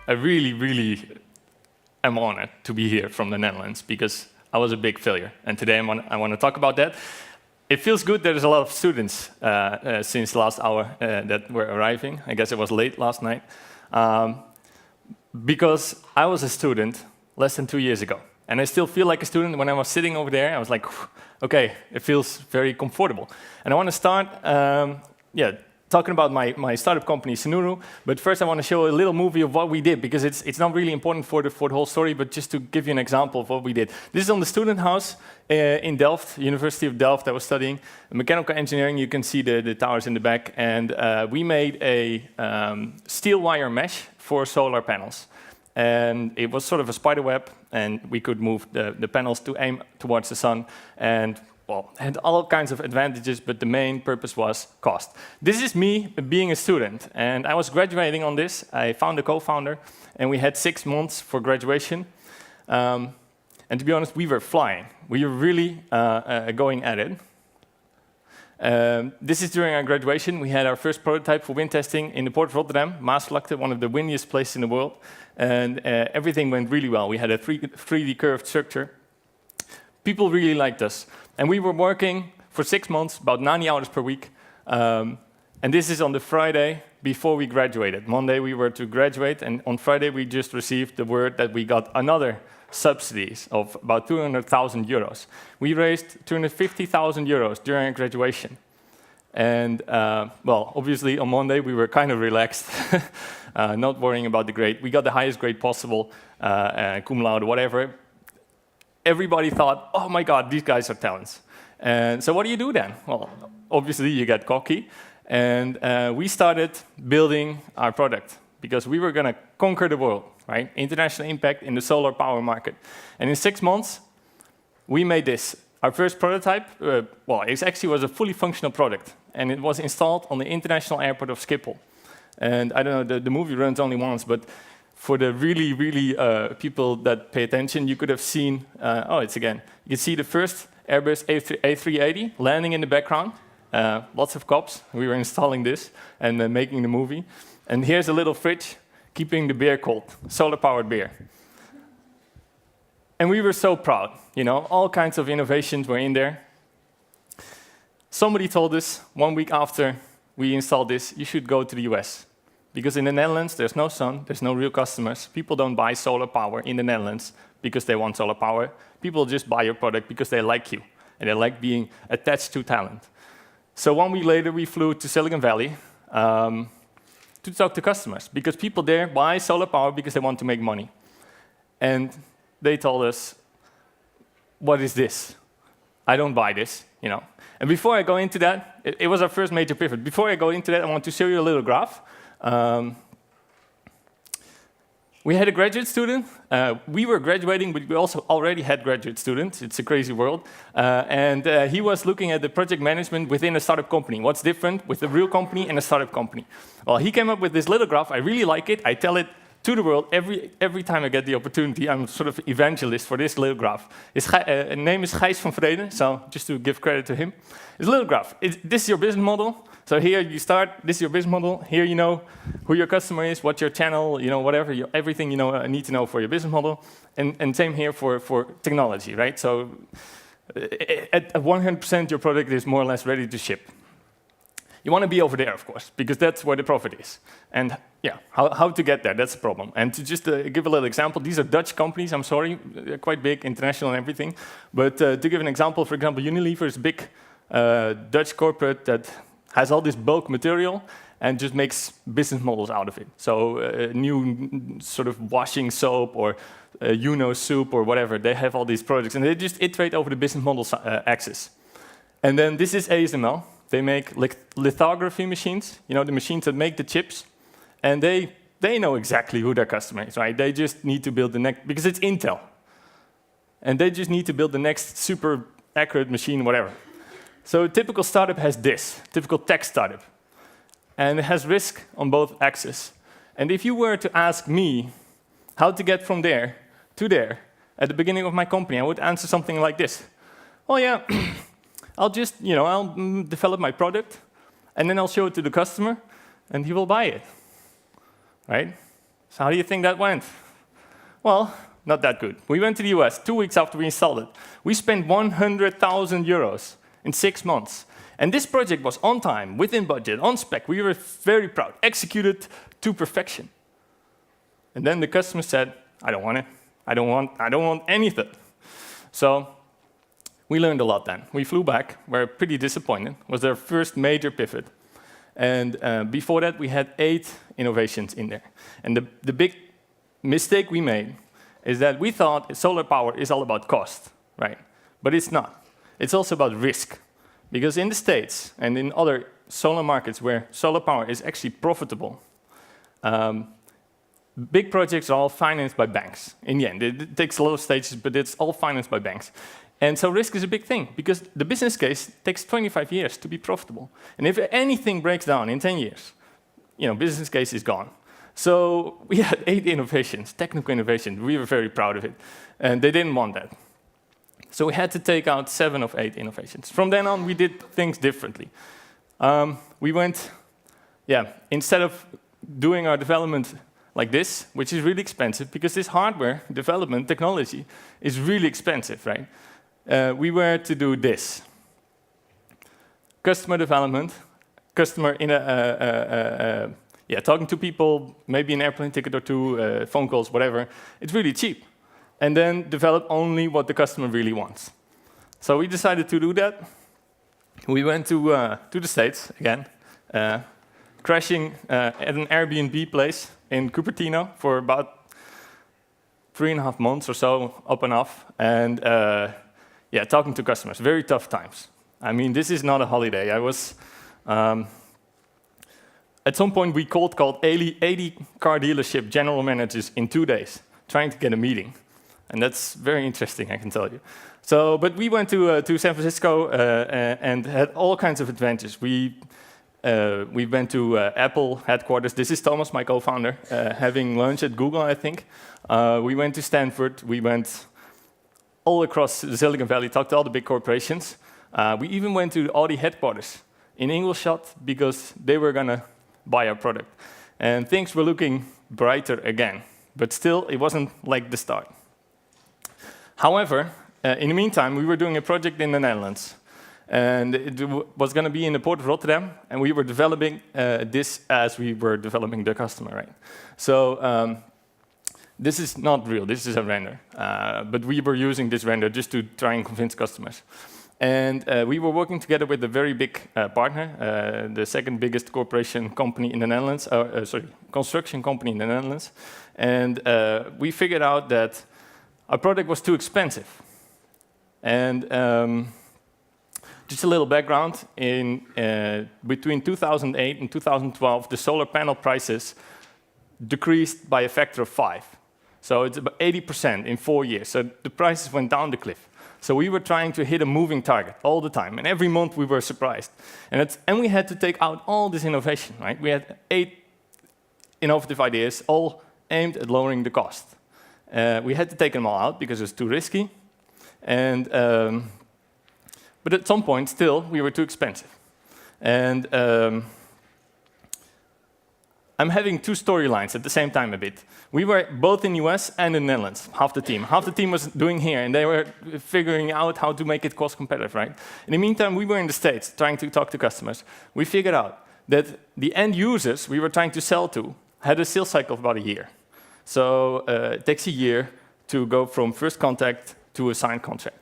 I really, really am honored to be here from the Netherlands because I was a big failure. And today I want to talk about that. It feels good there's a lot of students since last hour that were arriving. I guess it was late last night. Because I was a student less than 2 years ago. And I still feel like a student. When I was sitting over there, I was like, okay, it feels very comfortable. And I want to start talking about my startup company, SUNURU. But first I want to show a little movie of what we did, because it's not really important for the whole story, but just to give you an example of what we did. This is on the student house in Delft, University of Delft. I was studying mechanical engineering. You can see the towers in the back. And we made a steel wire mesh for solar panels. And it was sort of a spider web, and we could move the panels to aim towards the sun. And well, it had all kinds of advantages, but the main purpose was cost. This is me being a student, and I was graduating on this. I found a co-founder, and we had 6 months for graduation. And to be honest, we were flying. We were really going at it. This is during our graduation. We had our first prototype for wind testing in the port of Rotterdam, Maasvlakte, one of the windiest places in the world. And everything went really well. We had a 3D curved structure. People really liked us. And we were working for 6 months, about 90 hours per week. And this is on the Friday before we graduated. Monday we were to graduate, and on Friday we just received the word that we got another subsidies of about 200,000 euros. We raised 250,000 euros during our graduation. And, well, obviously on Monday we were kind of relaxed, not worrying about the grade. We got the highest grade possible, cum laude, whatever. Everybody thought, oh my God, these guys are talents. And so what do you do then? Well, obviously you get cocky. And we started building our product because we were going to conquer the world, right? International impact in the solar power market. And in 6 months, we made this. Our first prototype, well, it actually was a fully functional product. And it was installed on the international airport of Schiphol. And I don't know, the movie runs only once, but for the really, really people that pay attention, you could have seen, oh, it's again. You can see the first Airbus A380 landing in the background. Lots of cops. We were installing this and making the movie. And here's a little fridge keeping the beer cold, solar-powered beer. And we were so proud. You know, all kinds of innovations were in there. Somebody told us 1 week after we installed this, you should go to the US. Because in the Netherlands, there's no sun, there's no real customers. People don't buy solar power in the Netherlands because they want solar power. People just buy your product because they like you, and they like being attached to talent. So 1 week later, we flew to Silicon Valley to talk to customers, because people there buy solar power because they want to make money. And they told us, what is this? I don't buy this, you know. And before I go into that, it was our first major pivot. Before I go into that, I want to show you a little graph. We had a graduate student. We were graduating, but we also already had graduate students. It's a crazy world. And he was looking at the project management within a startup company. What's different with a real company and a startup company? Well, he came up with this little graph. I really like it. I tell it to the world every time I get the opportunity. I'm sort of evangelist for this little graph. His name is Gijs van Vrede, so just to give credit to him. It's a little graph. This is your business model. So here you start, this is your business model. Here you know who your customer is, what your channel, you know, whatever, everything you know need to know for your business model. And same here for technology, right? So at 100% your product is more or less ready to ship. You want to be over there, of course, because that's where the profit is. And yeah, how to get there, that's the problem. And to just give a little example, these are Dutch companies, I'm sorry, they're quite big, international and everything. But to give an example, for example, Unilever is a big Dutch corporate that has all this bulk material and just makes business models out of it. So new sort of washing soap or Uno soup or whatever, they have all these products and they just iterate over the business model axis. And then this is ASML. They make lithography machines, you know, the machines that make the chips, and they know exactly who their customer is, right? They just need to build the next, because it's Intel. And they just need to build the next super accurate machine, whatever. So a typical startup has this, typical tech startup. And it has risk on both axes. And if you were to ask me how to get from there to there at the beginning of my company, I would answer something like this. Oh yeah, I'll just, you know, I'll develop my product, and then I'll show it to the customer, and he will buy it, right? So how do you think that went? Well, not that good. We went to the US 2 weeks after we installed it. We spent 100,000 euros in 6 months. And this project was on time, within budget, on spec. We were very proud, executed to perfection. And then the customer said, I don't want it. I don't want anything. So we learned a lot then. We flew back. We were pretty disappointed. It was our first major pivot. And before that, we had 8 innovations in there. And the big mistake we made is that we thought solar power is all about cost, right? But it's not. It's also about risk. Because in the States and in other solar markets where solar power is actually profitable, big projects are all financed by banks. In the end, it takes a lot of stages, but it's all financed by banks. And so risk is a big thing, because the business case takes 25 years to be profitable. And if anything breaks down in 10 years, business case is gone. So we had 8 innovations, technical innovations. We were very proud of it. And they didn't want that. So we had to take out 7 of 8 innovations. From then on, we did things differently. We went, instead of doing our development like this, which is really expensive, because this hardware development technology is really expensive, right? We were to do this. Customer development, customer in talking to people, maybe an airplane ticket or 2, phone calls, whatever. It's really cheap. And then develop only what the customer really wants. So we decided to do that. We went to the States again, crashing at an Airbnb place in Cupertino for about 3.5 months or so, up and off, and talking to customers. Very tough times. I mean, this is not a holiday. I was at some point we called 80 car dealership general managers in 2 days, trying to get a meeting. And that's very interesting, I can tell you. So, but we went to San Francisco and had all kinds of adventures. We went to Apple headquarters. This is Thomas, my co-founder, having lunch at Google, I think. We went to Stanford. We went all across the Silicon Valley, talked to all the big corporations. We even went to the Audi headquarters in Ingolstadt because they were going to buy our product. And things were looking brighter again. But still, it wasn't like the start. However, in the meantime, we were doing a project in the Netherlands. And it was going to be in the port of Rotterdam. And we were developing this as we were developing the customer, right? So this is not real. This is a render. But we were using this render just to try and convince customers. And we were working together with a very big partner, the second biggest corporation company in the Netherlands, construction company in the Netherlands. And we figured out that our product was too expensive. And just a little background, between 2008 and 2012, the solar panel prices decreased by a factor of 5. So it's about 80% in 4 years. So the prices went down the cliff. So we were trying to hit a moving target all the time. And every month we were surprised. And we had to take out all this innovation, right? We had 8 innovative ideas, all aimed at lowering the cost. We had to take them all out because it was too risky. And but at some point, still, we were too expensive. And I'm having 2 storylines at the same time a bit. We were both in the US and in the Netherlands, half the team. Half the team was doing here, and they were figuring out how to make it cost competitive, right? In the meantime, we were in the States trying to talk to customers. We figured out that the end users we were trying to sell to had a sales cycle of about a year. So it takes a year to go from first contact to a signed contract.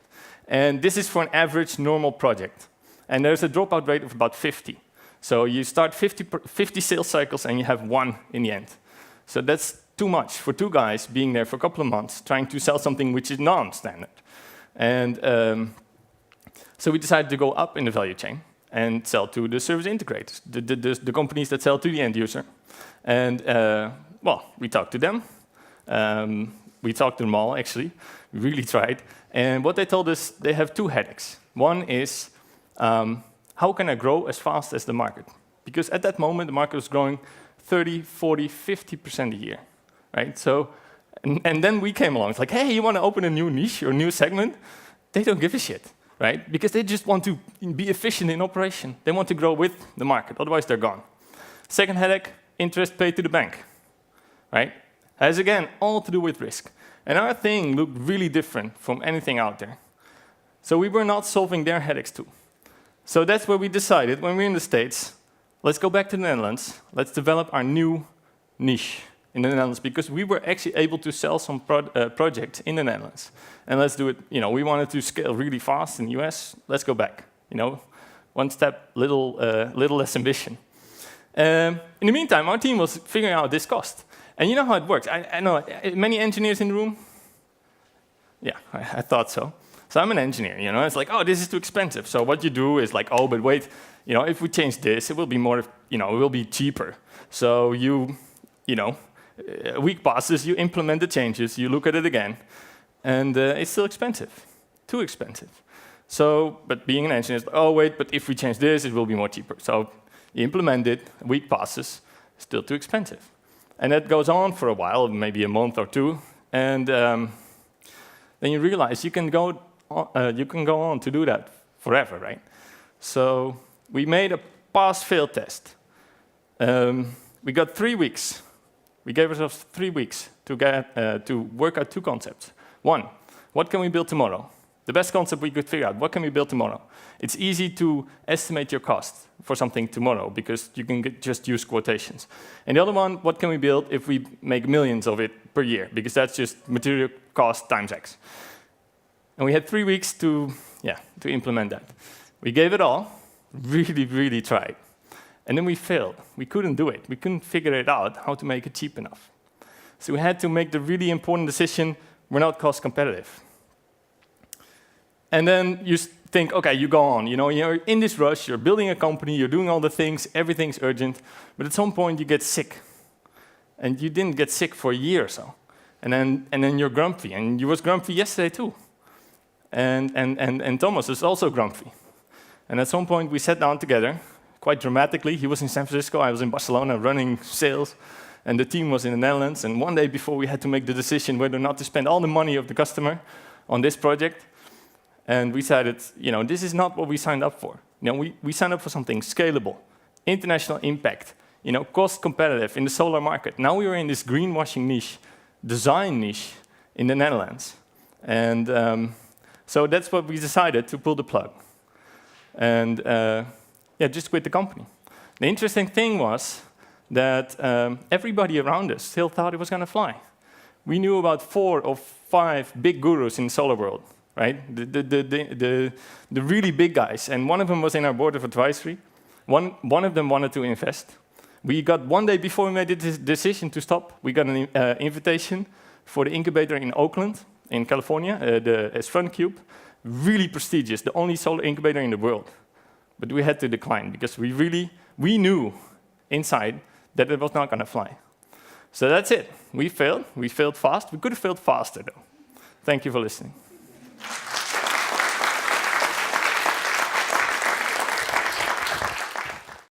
And this is for an average normal project. And there's a dropout rate of about 50. So you start 50 sales cycles and you have 1 in the end. So that's too much for 2 guys being there for a couple of months trying to sell something which is non-standard. And so we decided to go up in the value chain and sell to the service integrators, the companies that sell to the end user. And we talked to them. We talked to them all, actually. We really tried. And what they told us, they have 2 headaches. One is, how can I grow as fast as the market? Because at that moment, the market was growing 30, 40, 50% a year, right? So, and then we came along. It's like, hey, you want to open a new niche or a new segment? They don't give a shit, right? Because they just want to be efficient in operation. They want to grow with the market. Otherwise, they're gone. Second headache, interest paid to the bank, right? Has, again, all to do with risk. And our thing looked really different from anything out there. So we were not solving their headaches too. So that's where we decided, when we were in the States, let's go back to the Netherlands, let's develop our new niche in the Netherlands, because we were actually able to sell some projects in the Netherlands. And let's do it, we wanted to scale really fast in the US, let's go back, one step, little less ambition. In the meantime, our team was figuring out this cost. And you know how it works. I know many engineers in the room? Yeah, I thought so. So I'm an engineer, it's like, oh, this is too expensive. So what you do is like, oh, but wait, if we change this, it will be more, it will be cheaper. So a week passes, you implement the changes, you look at it again, and it's still expensive, too expensive. So, but being an engineer is like, oh, wait, but if we change this, it will be more cheaper. So you implement it, a week passes, still too expensive. And that goes on for a while, maybe a month or two, and then you realize you can go on to do that forever, right? So we made a pass-fail test. We got 3 weeks. We gave ourselves 3 weeks to work out 2 concepts. One, what can we build tomorrow? The best concept we could figure out, what can we build tomorrow? It's easy to estimate your cost for something tomorrow because you can just use quotations. And the other one, what can we build if we make millions of it per year? Because that's just material cost times X. And we had 3 weeks to implement that. We gave it all, really, really tried. And then we failed. We couldn't do it. We couldn't figure it out how to make it cheap enough. So we had to make the really important decision, we're not cost competitive. And then you think, okay, you go on. You're in this rush, you're building a company, you're doing all the things, everything's urgent. But at some point you get sick. And you didn't get sick for a year or so. And then you're grumpy. And you was grumpy yesterday too. And Thomas is also grumpy. And at some point we sat down together, quite dramatically. He was in San Francisco, I was in Barcelona running sales, and the team was in the Netherlands. And one day before we had to make the decision whether or not to spend all the money of the customer on this project. And we decided, this is not what we signed up for. We signed up for something scalable, international impact, cost competitive in the solar market. Now we were in this greenwashing niche, design niche in the Netherlands. And so that's what we decided to pull the plug. And just quit the company. The interesting thing was that everybody around us still thought it was going to fly. We knew about 4 or 5 big gurus in the solar world, right? The really big guys. And one of them was in our board of advisory. One of them wanted to invest. We got one day before we made the decision to stop, we got an invitation for the incubator in Oakland, in California, the SUNURU. Really prestigious, the only solar incubator in the world. But we had to decline because we knew inside that it was not going to fly. So that's it. We failed. We failed fast. We could have failed faster, though. Thank you for listening.